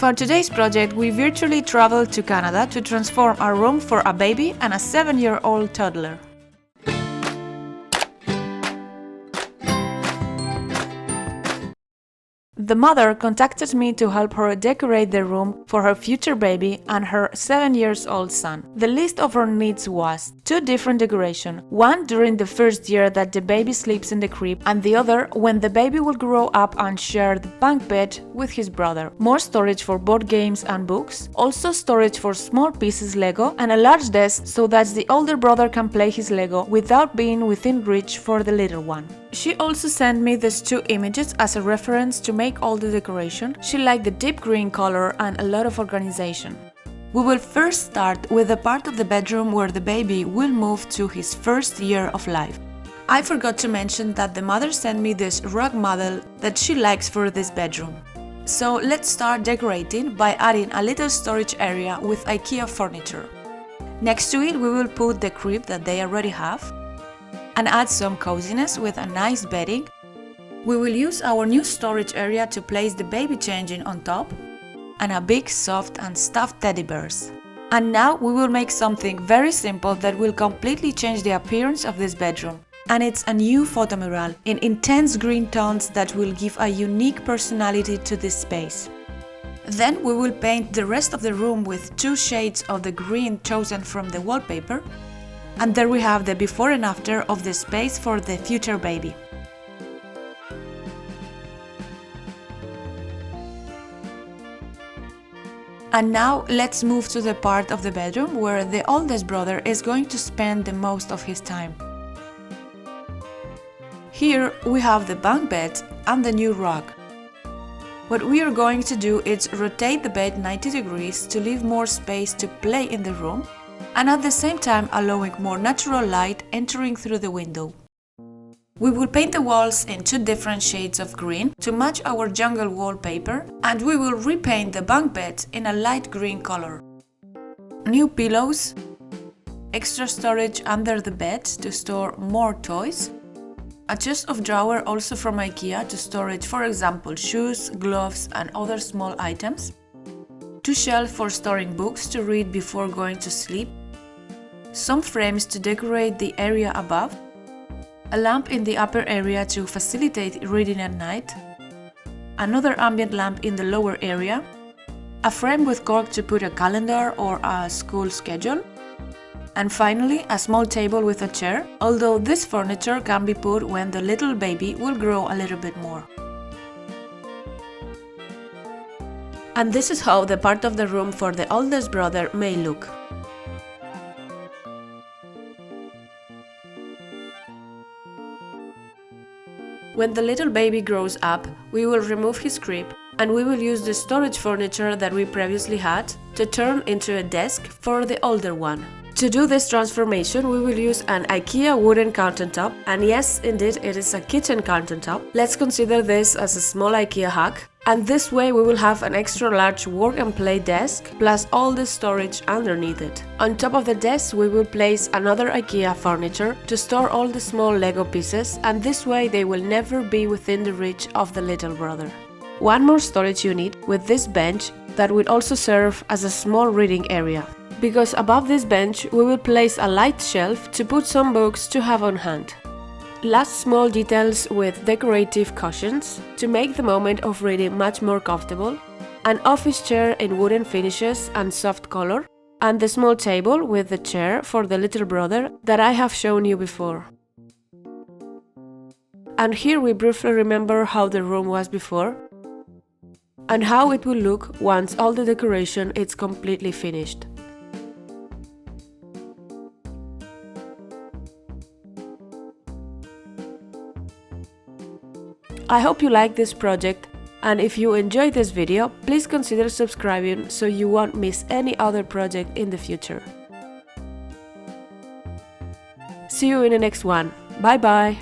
For today's project, we virtually traveled to Canada to transform our room for a baby and a 7-year-old toddler. The mother contacted me to help her decorate the room for her future baby and her 7-year-old son. The list of her needs was 2 different decorations, one during the first year that the baby sleeps in the crib, and the other when the baby will grow up and share the bunk bed with his brother. More storage for board games and books, also storage for small pieces Lego, and a large desk so that the older brother can play his Lego without being within reach for the little one. She also sent me these 2 images as a reference to make all the decoration. She liked the deep green color and a lot of organization. We will first start with the part of the bedroom where the baby will move to his first year of life. I forgot to mention that the mother sent me this rug model that she likes for this bedroom. So let's start decorating by adding a little storage area with Ikea furniture. Next to it we will put the crib that they already have and add some coziness with a nice bedding. We will use our new storage area to place the baby changing on top and a big soft and stuffed teddy bears. And now we will make something very simple that will completely change the appearance of this bedroom. And it's a new photo mural in intense green tones that will give a unique personality to this space. Then we will paint the rest of the room with 2 shades of the green chosen from the wallpaper. And there we have the before and after of the space for the future baby. And now let's move to the part of the bedroom where the oldest brother is going to spend the most of his time. Here we have the bunk bed and the new rug. What we are going to do is rotate the bed 90 degrees to leave more space to play in the room, and at the same time allowing more natural light entering through the window. We will paint the walls in 2 different shades of green to match our jungle wallpaper, and we will repaint the bunk bed in a light green color. New pillows, extra storage under the bed to store more toys, a chest of drawer also from Ikea to storage, for example, shoes, gloves and other small items, 2 shelves for storing books to read before going to sleep, some frames to decorate the area above, a lamp in the upper area to facilitate reading at night, another ambient lamp in the lower area, a frame with cork to put a calendar or a school schedule, and finally a small table with a chair, although this furniture can be put when the little baby will grow a little bit more. And this is how the part of the room for the oldest brother may look. When the little baby grows up, we will remove his crib and we will use the storage furniture that we previously had to turn into a desk for the older one. To do this transformation, we will use an Ikea wooden countertop, and yes, indeed, it is a kitchen countertop. Let's consider this as a small Ikea hack, and this way we will have an extra large work and play desk plus all the storage underneath it. On top of the desk we will place another Ikea furniture to store all the small Lego pieces, and this way they will never be within the reach of the little brother. One more storage unit with this bench that will also serve as a small reading area, because above this bench we will place a light shelf to put some books to have on hand. Last small details with decorative cushions to make the moment of reading much more comfortable, an office chair in wooden finishes and soft color, and the small table with the chair for the little brother that I have shown you before. And here we briefly remember how the room was before and how it will look once all the decoration is completely finished. I hope you like this project, and if you enjoyed this video, please consider subscribing so you won't miss any other project in the future. See you in the next one. Bye bye!